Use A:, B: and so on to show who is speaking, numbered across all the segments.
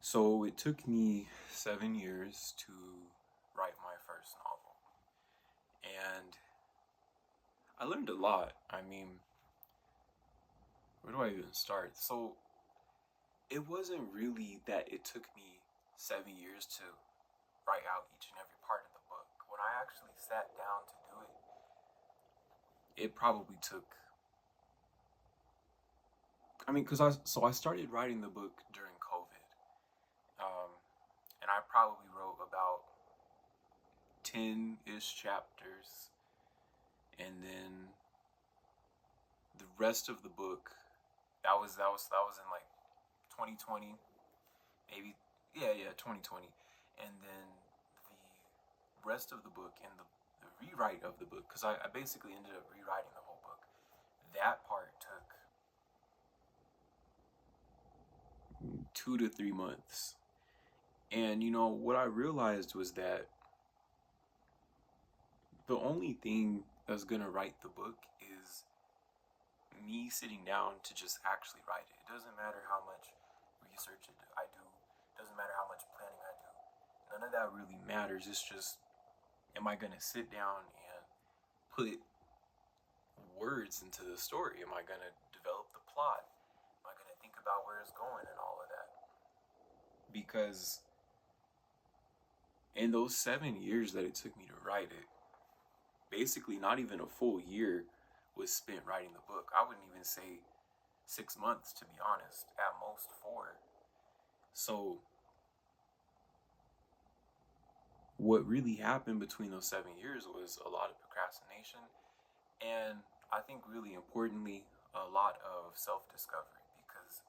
A: So it took me 7 years to write my first novel. And I learned a lot. I mean, where do I even start? So it wasn't really that it took me 7 years to write out each and every part of the book. When I actually sat down to do it, it probably took, because I started writing the book during COVID. Um, and I probably wrote about 10 ish chapters. And then the rest of the book, that was in like 2020, maybe. Yeah, 2020. And then the rest of the book and the rewrite of the book, because I basically ended up rewriting the whole book. That part took 2 to 3 months. And what I realized was that the only thing that's gonna write the book is me sitting down to just actually write it. It doesn't matter how much research I do. It doesn't matter how much planning I do. None of that really matters. It's just, am I gonna sit down and put words into the story? Am I gonna develop the plot? Am I gonna think about where it's going and all of that? Because in those 7 years that it took me to write it, basically not even a full year was spent writing the book. I wouldn't even say 6 months, to be honest, at most four. So what really happened between those 7 years was a lot of procrastination, and I think really importantly, a lot of self-discovery. Because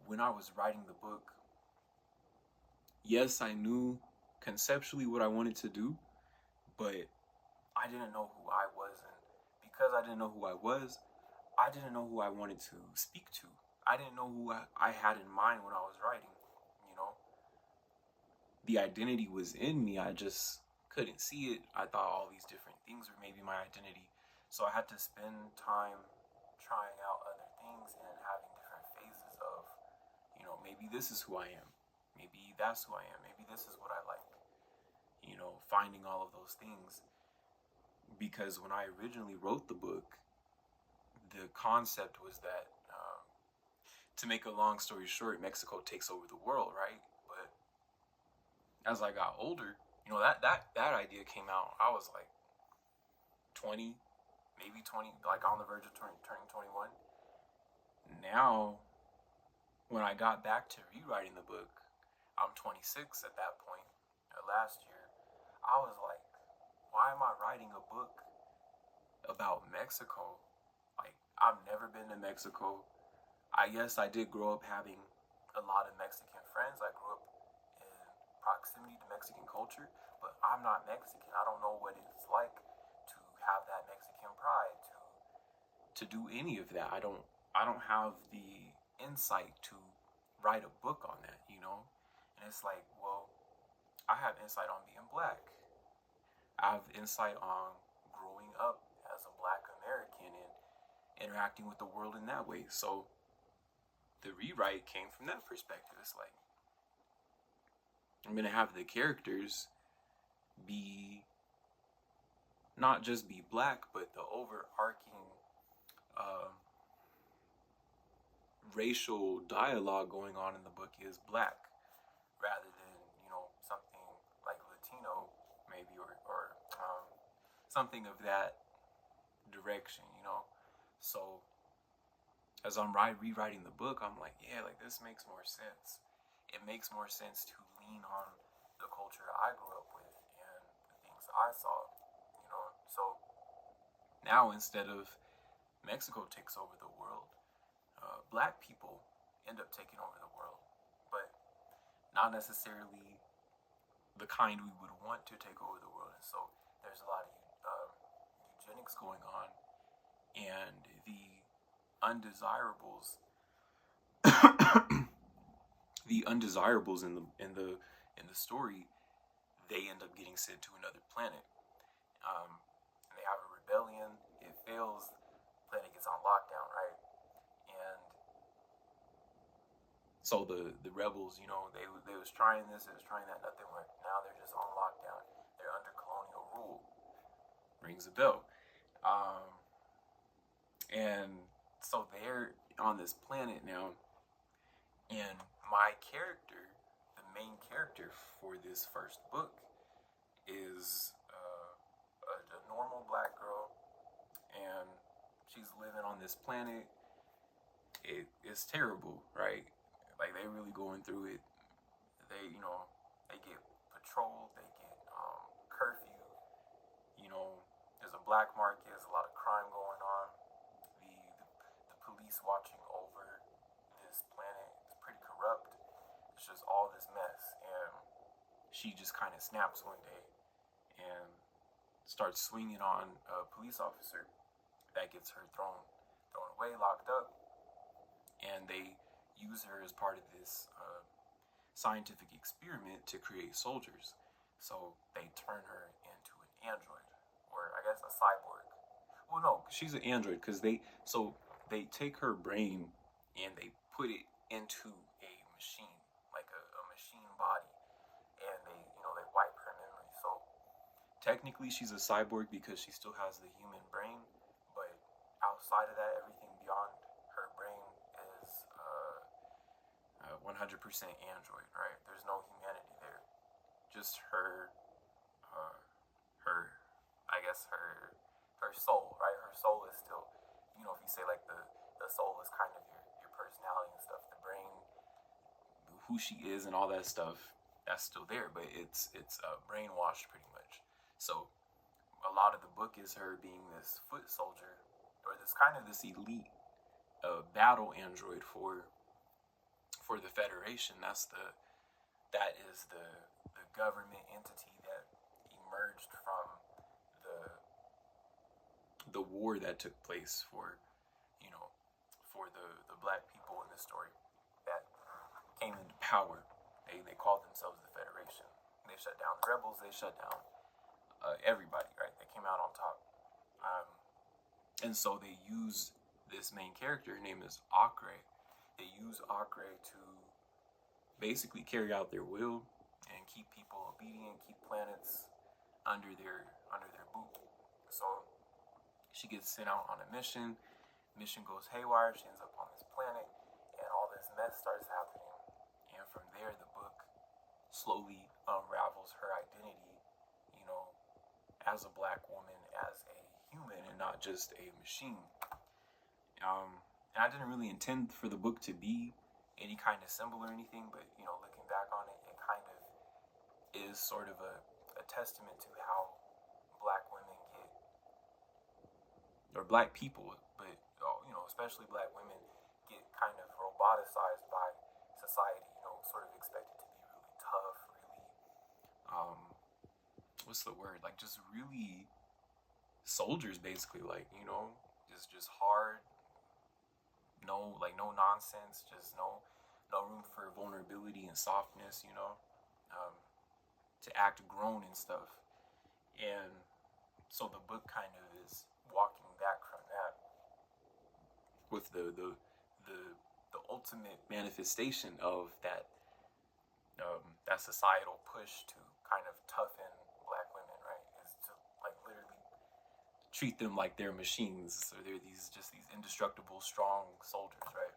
A: when I was writing the book, yes, I knew conceptually what I wanted to do, but I didn't know who I was. And because I didn't know who I was, I didn't know who I wanted to speak to. I didn't know who I had in mind when I was writing. You know, the identity was in me. I just couldn't see it. I thought all these different things were maybe my identity. So I had to spend time trying out other things and having different phases of, maybe this is who I am. Maybe that's who I am. Maybe this is what I like. Finding all of those things. Because when I originally wrote the book, the concept was that, to make a long story short, Mexico takes over the world, right? But as I got older, that idea came out. I was like 20, maybe 20, like on the verge of turning 21. Now, when I got back to rewriting the book, I'm 26 at that point. Last year, I was like, why am I writing a book about Mexico? Like, I've never been to Mexico. I guess I did grow up having a lot of Mexican friends. I grew up in proximity to Mexican culture, but I'm not Mexican. I don't know what it's like to have that Mexican pride, to do any of that. I don't have the insight to write a book on that. And it's like, well, I have insight on being black. I have insight on growing up as a black American and interacting with the world in that way. So the rewrite came from that perspective. It's like, I'm gonna have the characters be not just be black, but the overarching um, racial dialogue going on in the book is black, rather than something like Latino, maybe, or something of that direction. So as I'm rewriting the book, I'm like, yeah, like this makes more sense. It makes more sense to lean on the culture I grew up with and the things I saw. So now, instead of Mexico takes over the world, black people end up taking over the world, but not necessarily the kind we would want to take over the world. And so there's a lot of eugenics going on, and the undesirables, the undesirables in the story, they end up getting sent to another planet. And they have a rebellion. It fails. The planet gets on lockdown, right? And So the rebels, you know, they was trying this, they was trying that, nothing worked. Now they're just on lockdown. They're under colonial rule. Rings a bell. Um, and so they're on this planet now, and my character, the main character for this first book, is a normal black girl, and she's living on this planet. It's terrible, right? Like they really going through it. They, you know, they get patrolled, they get curfew. You know, there's a black market. There's a lot of crime going on. The police watching over this planet is pretty corrupt. It's just all this mess, and she just kind of snaps one day and starts swinging on a police officer. That gets her thrown away, locked up, and they use her as part of this scientific experiment to create soldiers. So they turn her into an android, or I guess a cyborg. Well, no, she's an android because they take her brain and they put it into a machine, like a machine body, and they wipe her memory. So technically, she's a cyborg because she still has the human brain, but outside of that, everything beyond her brain is 100% android, right? There's no humanity there. Just uh, I guess her soul, right? Her soul is still, if you say like the soul is kind of your personality and stuff, the brain, who she is and all that stuff, that's still there, but it's brainwashed pretty much. So a lot of the book is her being this foot soldier, or this elite battle android for the Federation. That is the government entity that emerged from the war that took place for the black people in the story that came into power. They called themselves the Federation. They shut down the rebels. They shut down everybody. Right? They came out on top. And so they used this main character. Her name is Akre. They use Akre to basically carry out their will and keep people obedient, keep planets under their boot. So she gets sent out on a mission. Mission goes haywire. She ends up on this planet, and all this mess starts happening. And from there, the book slowly unravels her identity, as a black woman, as a human, and not just a machine. And I didn't really intend for the book to be any kind of symbol or anything, but looking back on it, it kind of is sort of a testament to how black women get, or black people, but especially black women get kind of roboticized by society. Sort of expected to be really tough, really what's the word? Like just really soldiers, basically. Like just hard. No nonsense. Just no room for vulnerability and softness. To act grown and stuff. And so the book kind of is walking back from that with the ultimate manifestation of that societal push to kind of toughen black women, right? Is to like literally treat them like they're machines, or they're these indestructible, strong soldiers, right?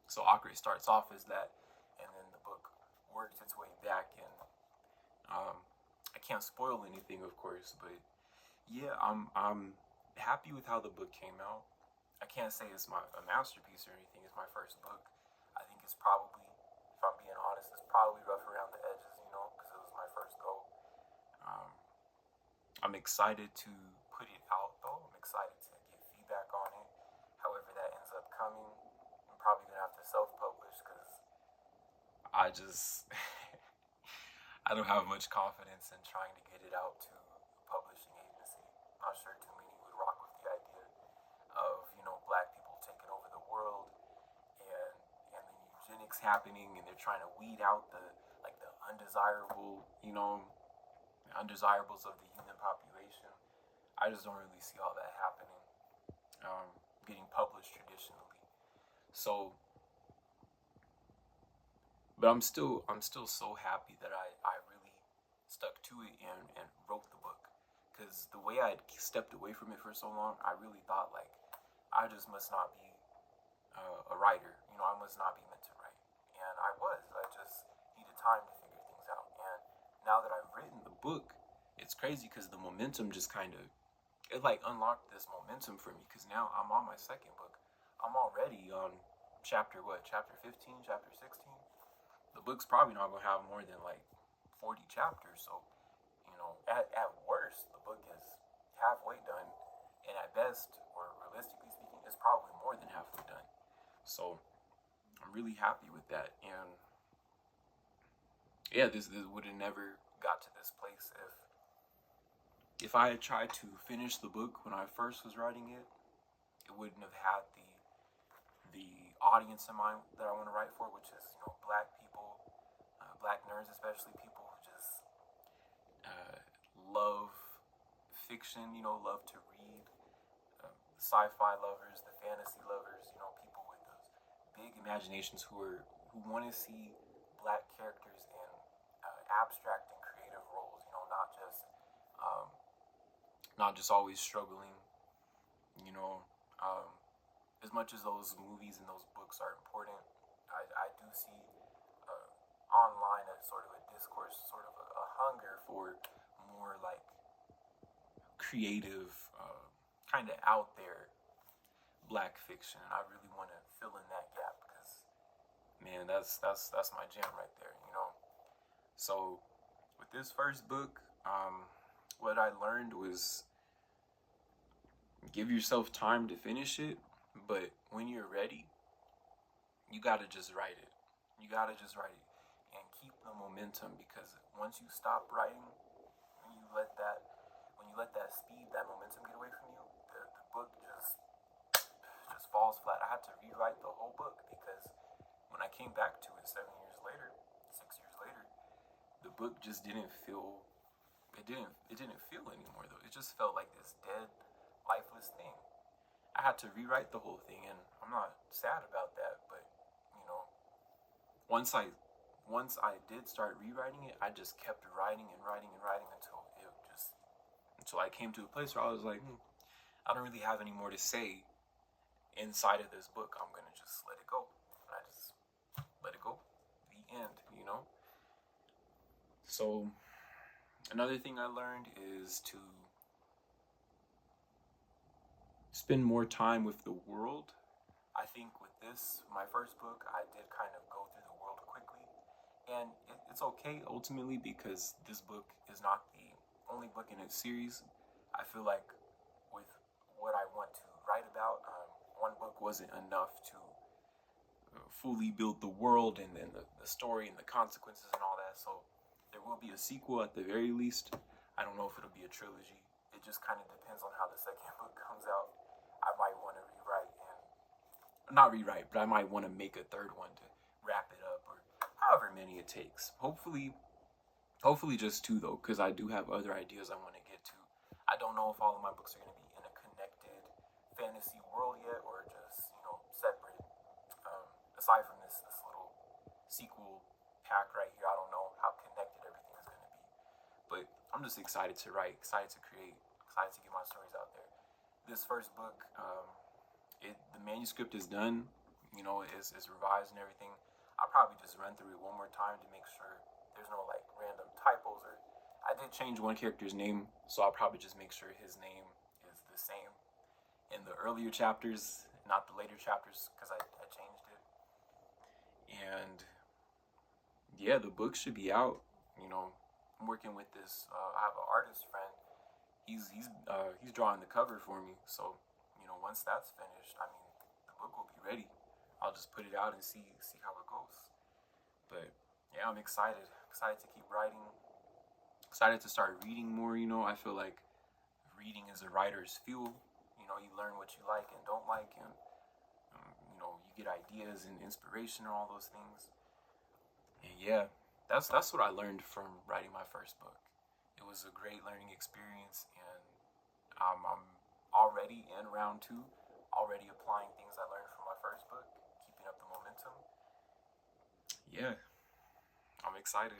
A: So Akre starts off as that, and then the book works its way back, and I can't spoil anything, of course, but yeah, I'm happy with how the book came out. I can't say it's a masterpiece or anything. It's my first book. I think it's probably, if I'm being honest, it's probably rough around the edges, because it was my first go. I'm excited to put it out, though. I'm excited to get feedback on it. However that ends up coming, I'm probably gonna have to self-publish because I just I don't have much confidence in trying to get it out to a publishing agency. I'm not sure too many would rock with the idea of black people taking over the world, and the eugenics happening, and they're trying to weed out the undesirable undesirables of the human population. I just don't really see all that happening, getting published traditionally. So But I'm still so happy that I really stuck to it and wrote the book. Because the way I stepped away from it for so long, I really thought like I just must not be a writer. I must not be meant to write. And I was. I just needed time to figure things out. And now that I've written the book, it's crazy because the momentum just kind of it like unlocked this momentum for me because now I'm on my second book. I'm already on chapter 15, chapter 16. The book's probably not gonna have more than like 40 chapters, so at worst the book is halfway done, and at best, or realistically speaking, it's probably more than halfway done. So I'm really happy with that, and yeah, this would have never got to this place if I had tried to finish the book when I first was writing it. It wouldn't have had the audience in mind that I want to write for, which is black people, black nerds, especially people who just love fiction, love to read, sci-fi lovers, the fantasy lovers, people with those big imaginations who want to see black characters in abstract and creative roles, um, not just always struggling, you know. Um, as much as those movies and those books are important, I do see online as sort of a discourse, sort of a hunger for more like creative, kind of out there black fiction. I really want to fill in that gap because, man, that's my jam right there. So with this first book, what I learned was give yourself time to finish it, but when you're ready, you gotta just write it. You gotta just write it and keep the momentum because once you stop writing, when you let that when you let that speed, that momentum get away from you, the book just falls flat. I had to rewrite the whole book because when I came back to it 7 years later, 6 years later, the book just didn't feel it didn't feel anymore though. It just felt like this dead, lifeless thing. I had to rewrite the whole thing, and I'm not sad about that. But you know, once I did start rewriting it, I just kept writing and writing and writing until I came to a place where I was like, I don't really have any more to say inside of this book. I'm gonna just let it go. And I just let it go. The end. So another thing I learned is to spend more time with the world. I think with this, my first book, I did kind of go through the world quickly. And it's okay ultimately because this book is not the only book in its series. I feel like with what I want to write about, one book wasn't enough to fully build the world and then the story and the consequences and all that. So there will be a sequel at the very least. I don't know if it'll be a trilogy. It just kind of depends on how the second book comes out. I might want to not rewrite, but I might want to make a third one to wrap it up or however many it takes. Hopefully just two though, because I do have other ideas I want to get to. I don't know if all of my books are going to be in a connected fantasy world yet or just separate. Aside from this little sequel pack right here, I don't know how connected everything is going to be. But I'm just excited to write, excited to create, excited to get my stories out there. This first book, the manuscript is done, is revised and everything. I'll probably just run through it one more time to make sure there's no like random typos or I did change one character's name, so I'll probably just make sure his name is the same in the earlier chapters, not the later chapters, because I changed it. And yeah, the book should be out. I'm working with this. I have an artist friend. He's drawing the cover for me. So once that's finished, I mean, the book will be ready. I'll just put it out and see how it goes. But yeah, I'm excited. Excited to keep writing. Excited to start reading more. I feel like reading is a writer's fuel. You learn what you like and don't like, and you get ideas and inspiration and all those things. And yeah, that's what I learned from writing my first book. It was a great learning experience, and I'm already in round two, already applying things I learned from my first book, keeping up the momentum. Yeah, excited.